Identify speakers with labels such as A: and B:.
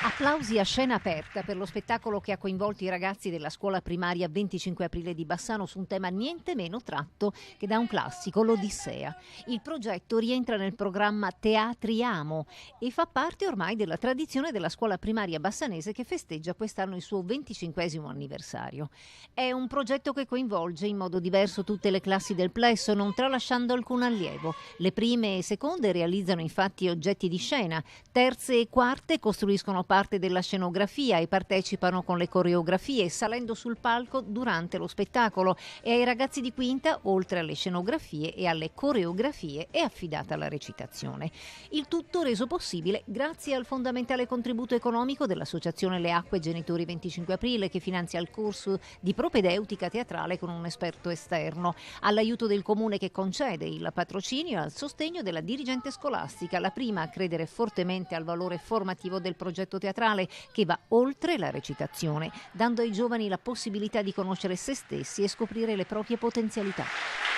A: Applausi a scena aperta per lo spettacolo che ha coinvolto i ragazzi della scuola primaria 25 aprile di Bassano su un tema niente meno tratto che da un classico, l'Odissea. Il progetto rientra nel programma Teatriamo e fa parte ormai della tradizione della scuola primaria bassanese che festeggia quest'anno il suo 25° anniversario. È un progetto che coinvolge in modo diverso tutte le classi del plesso, non tralasciando alcun allievo. Le prime e seconde realizzano infatti oggetti di scena, terze e quarte costruiscono parte della scenografia e partecipano con le coreografie, salendo sul palco durante lo spettacolo, e ai ragazzi di quinta, oltre alle scenografie e alle coreografie, è affidata la recitazione. Il tutto reso possibile grazie al fondamentale contributo economico dell'Associazione Le Acque Genitori 25 Aprile, che finanzia il corso di propedeutica teatrale con un esperto esterno, all'aiuto del comune che concede il patrocinio e al sostegno della dirigente scolastica, la prima a credere fortemente al valore formativo del progetto teatrale, che va oltre la recitazione, dando ai giovani la possibilità di conoscere se stessi e scoprire le proprie potenzialità.